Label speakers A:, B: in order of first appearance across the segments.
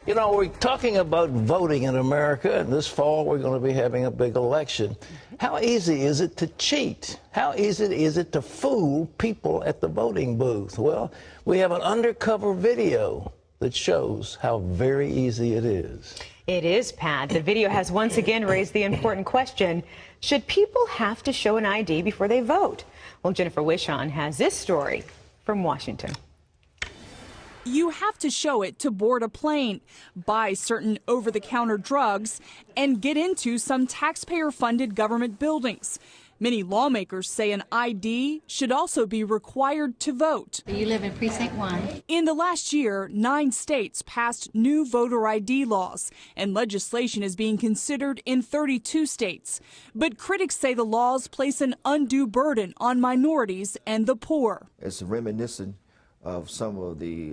A: You know, we're talking about voting in America, and this fall we're going to be having a big election. How easy is it to cheat? How easy is it to fool people at the voting booth? Well, we have an undercover video that shows how very easy it is.
B: It is, Pat. The video has once again raised the important question, should people have to show an ID before they vote? Well, Jennifer Wishon has this story from Washington.
C: You have to show it to board a plane, buy certain over-the-counter drugs, and get into some taxpayer-funded government buildings. Many lawmakers say an ID should also be required to vote.
D: You live in Precinct 1.
C: In the last year, 9 states passed new voter ID laws, and legislation is being considered in 32 states. But critics say the laws place an undue burden on minorities and the poor.
E: It's reminiscent of some of the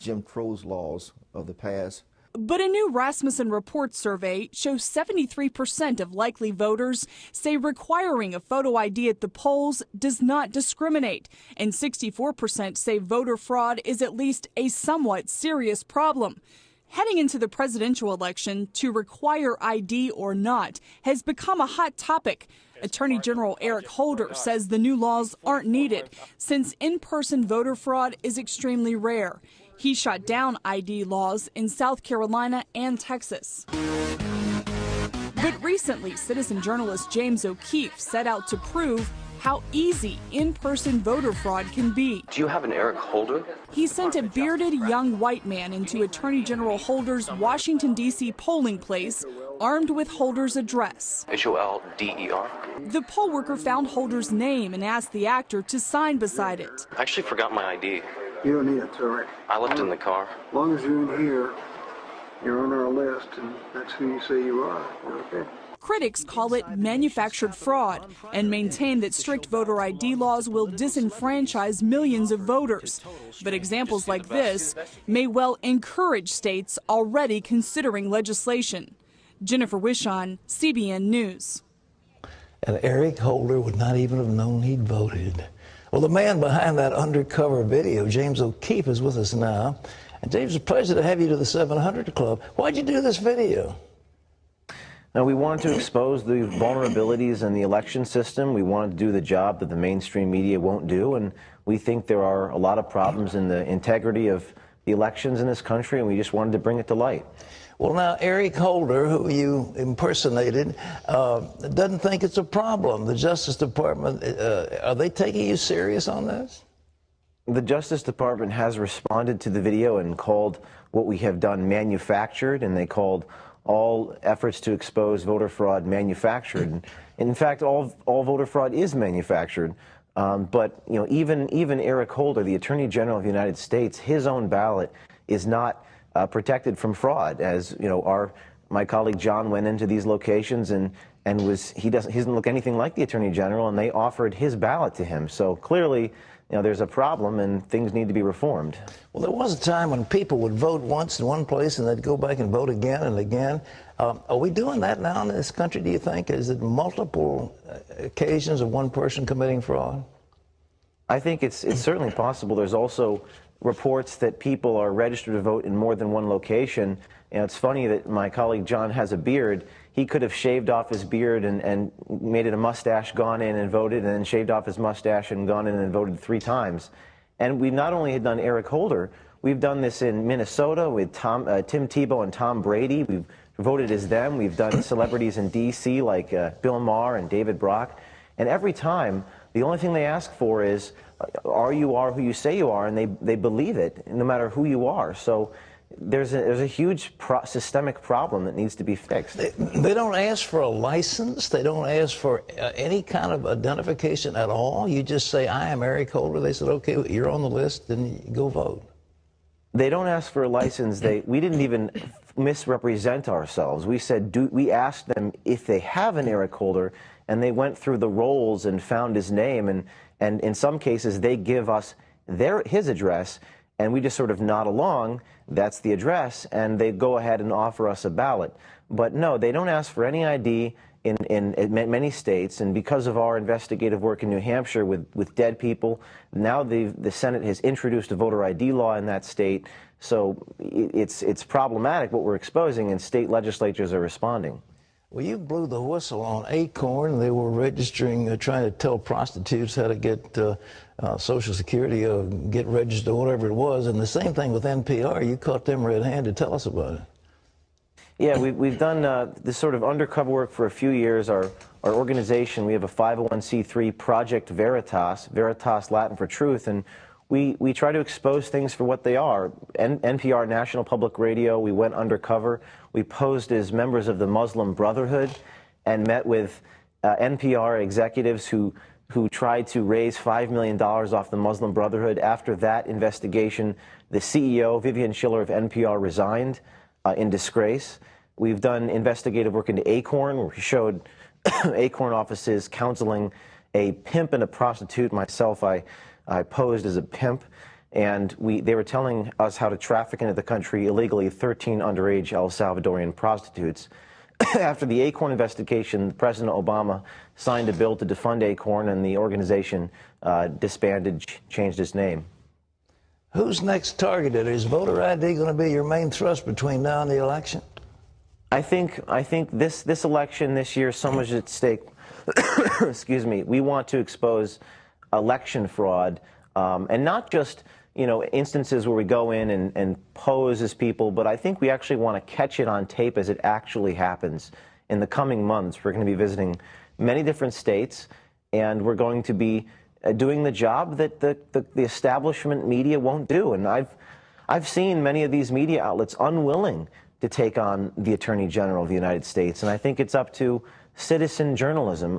E: Jim Crow's laws of the past.
C: But a new Rasmussen Report survey shows 73% of likely voters say requiring a photo ID at the polls does not discriminate, and 64% say voter fraud is at least a somewhat serious problem. Heading into the presidential election, to require ID or not has become a hot topic. Attorney General Eric Holder says the new laws aren't needed since in-person voter fraud is extremely rare. He shot down ID laws in South Carolina and Texas. But recently, citizen journalist James O'Keefe set out to prove how easy in-person voter fraud can be.
F: Do you have an Eric Holder?
C: He sent a bearded young white man into Attorney General Holder's Washington, D.C. polling place, armed with Holder's address.
F: Holder.
C: The poll worker found Holder's name and asked the actor to sign beside it.
F: I actually forgot my ID.
G: You don't need it, sorry.
F: I left it in the car.
G: As long as you're in here, you're on our list, and that's who you say you are. You're okay.
C: Critics call it manufactured fraud and maintain that strict voter ID laws will disenfranchise millions of voters. But examples like this may well encourage states already considering legislation. Jennifer Wishon, CBN News.
A: And Eric Holder would not even have known he'd voted. Well, the man behind that undercover video, James O'Keefe, is with us now. And James, it's a pleasure to have you to the 700 Club. Why'd you do this video?
H: Now, we wanted to expose the vulnerabilities in the election system. We wanted to do the job that the mainstream media won't do, and we think there are a lot of problems in the integrity of the elections in this country, and we just wanted to bring it to light.
A: Well, now, Eric Holder, who you impersonated, doesn't think it's a problem. The Justice Department, are they taking you serious on this?
H: The Justice Department has responded to the video and called what we have done manufactured, and they called all efforts to expose voter fraud manufactured. In fact, all voter fraud is manufactured. But you know, even Eric Holder, the Attorney General of the United States, his own ballot is not protected from fraud. As you know, my colleague John went into these locations and he doesn't look anything like the Attorney General, and they offered his ballot to him. So clearly, you know, there's a problem and things need to be reformed.
A: Well, there was a time when people would vote once in one place and they'd go back and vote again and again. Are we doing that now in this country, do you think? Is it multiple occasions of one person committing fraud?
H: I think it's certainly possible. There's also reports that people are registered to vote in more than one location. You know, it's funny that my colleague John has a beard. He could have shaved off his beard and made it a mustache, gone in and voted, and then shaved off his mustache and gone in and voted 3 times. And we not only had done Eric Holder, we've done this in Minnesota with Tim Tebow and Tom Brady. We've voted as them. We've done celebrities in D.C. like Bill Maher and David Brock. And every time, the only thing they ask for is, are who you say you are, and they believe it, no matter who you are. So there's a huge systemic problem that needs to be fixed.
A: They don't ask for a license. They don't ask for any kind of identification at all. You just say, I am Eric Holder. They said, okay, you're on the list, then you go vote.
H: They don't ask for a license. We didn't even misrepresent ourselves. We said, we asked them if they have an Eric Holder, and they went through the rolls and found his name, and in some cases they give us his address, and we just sort of nod along, that's the address, and they go ahead and offer us a ballot. But no, they don't ask for any ID in many states, and because of our investigative work in New Hampshire with dead people, now the Senate has introduced a voter ID law in that state, So it's problematic what we're exposing, and state legislatures are responding.
A: Well, you blew the whistle on Acorn. They were registering, trying to tell prostitutes how to get Social Security or get registered or whatever it was. And the same thing with NPR. You caught them red-handed. Tell us about it.
H: Yeah, we've done this sort of undercover work for a few years. Our organization, we have a 501c3, Project Veritas, Veritas Latin for truth, and we try to expose things for what they are. NPR, National Public Radio, we went undercover. We posed as members of the Muslim Brotherhood and met with NPR executives who tried to raise $5 million off the Muslim Brotherhood. After that investigation, the CEO, Vivian Schiller of NPR, resigned in disgrace. We've done investigative work into Acorn, where we showed Acorn offices counseling a pimp and a prostitute. Myself, I posed as a pimp, and they were telling us how to traffic into the country illegally 13 underage El Salvadorian prostitutes. After the Acorn investigation, President Obama signed a bill to defund Acorn, and the organization disbanded, changed its name.
A: Who's next targeted? Is voter ID going to be your main thrust between now and the election?
H: I think this election this year, so much at stake. Excuse me. We want to expose election fraud, and not just instances where we go in and pose as people, but I think we actually want to catch it on tape as it actually happens. In the coming months, we're going to be visiting many different states, and we're going to be doing the job that the establishment media won't do. And I've seen many of these media outlets unwilling to take on the Attorney General of the United States, and I think it's up to citizen journalism.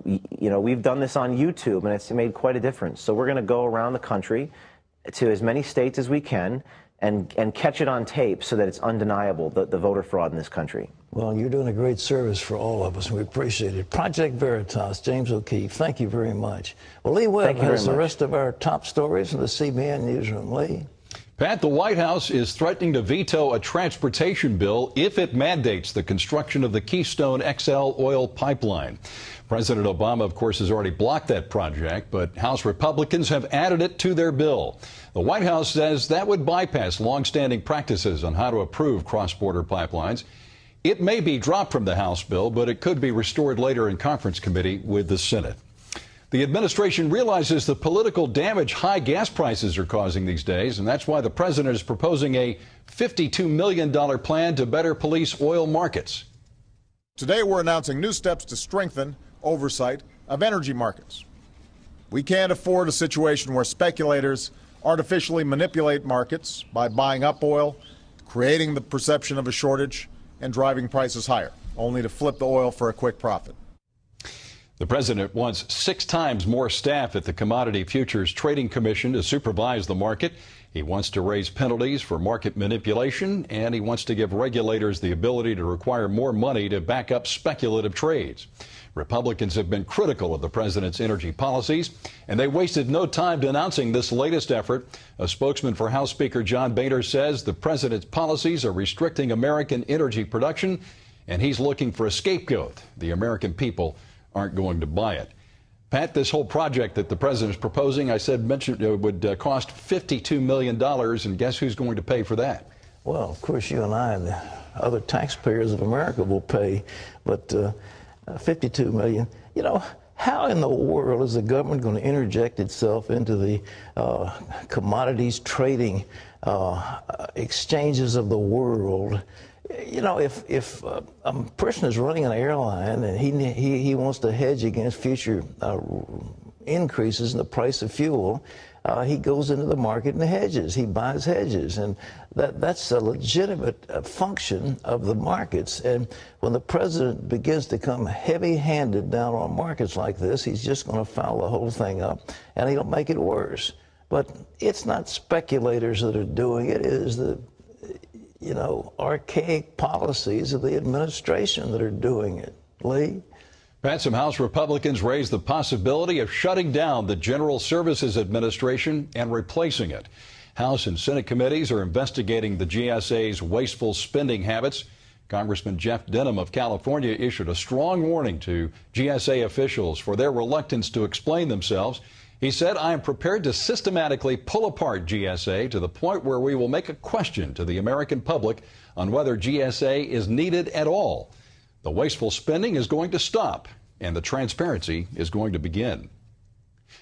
H: We've done this on YouTube, and it's made quite a difference. So we're going to go around the country to as many states as we can and catch it on tape so that it's undeniable, the voter fraud in this country.
A: Well, you're doing a great service for all of us, and we appreciate it. Project Veritas, James O'Keefe, thank you very much. Well, Lee Webb has the rest of our top stories in the CBN Newsroom. Lee?
D: Pat, the White House is threatening to veto a transportation bill if it mandates the construction of the Keystone XL oil pipeline. President Obama, of course, has already blocked that project, but House Republicans have added it to their bill. The White House says that would bypass longstanding practices on how to approve cross-border pipelines. It may be dropped from the House bill, but it could be restored later in conference committee with the Senate. The administration realizes the political damage high gas prices are causing these days, and that's why the president is proposing a $52 million plan to better police oil markets.
I: Today we're announcing new steps to strengthen oversight of energy markets. We can't afford a situation where speculators artificially manipulate markets by buying up oil, creating the perception of a shortage, and driving prices higher, only to flip the oil for a quick profit.
D: The president wants 6 times more staff at the Commodity Futures Trading Commission to supervise the market. He wants to raise penalties for market manipulation, and he wants to give regulators the ability to require more money to back up speculative trades. Republicans have been critical of the president's energy policies, and they wasted no time denouncing this latest effort. A spokesman for House Speaker John Boehner says the president's policies are restricting American energy production, and he's looking for a scapegoat. The American people aren't going to buy it. Pat, this whole project that the president is proposing, I said, would cost $52 million, and guess who's going to pay for that?
A: Well, of course, you and I and the other taxpayers of America will pay, but $52 million. You know, how in the world is the government going to interject itself into the commodities trading exchanges of the world? You know, if a person is running an airline and he wants to hedge against future increases in the price of fuel, he goes into the market and hedges. He buys hedges, and that's a legitimate function of the markets. And when the president begins to come heavy-handed down on markets like this, he's just going to foul the whole thing up, and he'll make it worse. But it's not speculators that are doing it. It is the archaic policies of the administration that are doing it. Lee?
D: Pat, some House Republicans raised the possibility of shutting down the General Services Administration and replacing it. House and Senate committees are investigating the GSA's wasteful spending habits. Congressman Jeff Denham of California issued a strong warning to GSA officials for their reluctance to explain themselves. He said, "I am prepared to systematically pull apart GSA to the point where we will make a question to the American public on whether GSA is needed at all. The wasteful spending is going to stop, and the transparency is going to begin."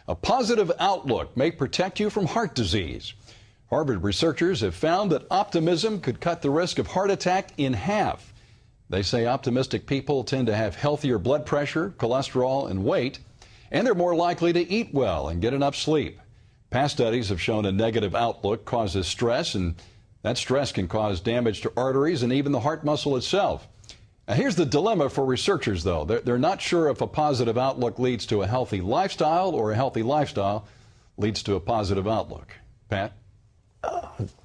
D: A positive outlook may protect you from heart disease. Harvard researchers have found that optimism could cut the risk of heart attack in half. They say optimistic people tend to have healthier blood pressure, cholesterol, and weight, and they're more likely to eat well and get enough sleep. Past studies have shown a negative outlook causes stress, and that stress can cause damage to arteries and even the heart muscle itself. Now, here's the dilemma for researchers, though. They're not sure if a positive outlook leads to a healthy lifestyle or a healthy lifestyle leads to a positive outlook. Pat?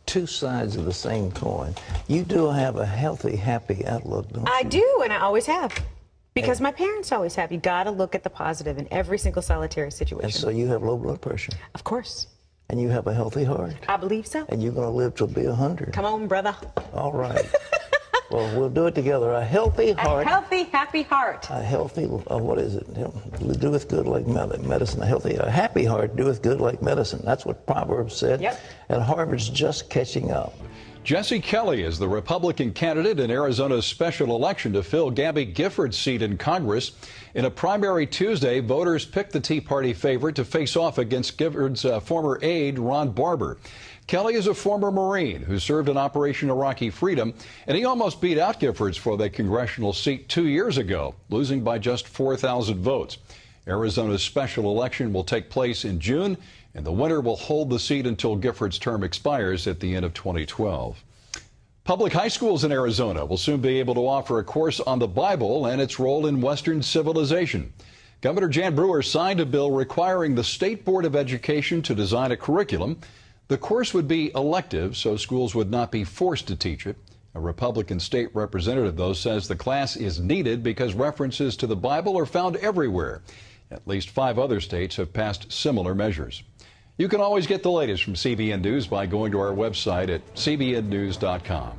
A: Two sides of the same coin. You do have a healthy, happy outlook, don't you?
B: I do, and I always have. Because my parents always have. You got to look at the positive in every single solitary situation.
A: And so you have low blood pressure.
B: Of course.
A: And you have a healthy heart.
B: I believe so.
A: And you're going to live to be 100.
B: Come on, brother.
A: All right. Well, we'll do it together. A healthy heart.
B: A healthy, happy heart.
A: A healthy, what is it? Doeth good like medicine. A happy heart doeth good like medicine. That's what Proverbs said.
B: Yep.
A: And Harvard's just catching up.
D: Jesse Kelly is the Republican candidate in Arizona's special election to fill Gabby Giffords' seat in Congress. In a primary Tuesday, voters picked the Tea Party favorite to face off against Giffords' former aide, Ron Barber. Kelly is a former Marine who served in Operation Iraqi Freedom, and he almost beat out Giffords for the congressional seat 2 years ago, losing by just 4,000 votes. Arizona's special election will take place in June, and the winner will hold the seat until Giffords' term expires at the end of 2012. Public high schools in Arizona will soon be able to offer a course on the Bible and its role in Western civilization. Governor Jan Brewer signed a bill requiring the State Board of Education to design a curriculum. The course would be elective, so schools would not be forced to teach it. A Republican state representative, though, says the class is needed because references to the Bible are found everywhere. At least 5 other states have passed similar measures. You can always get the latest from CBN News by going to our website at cbnnews.com.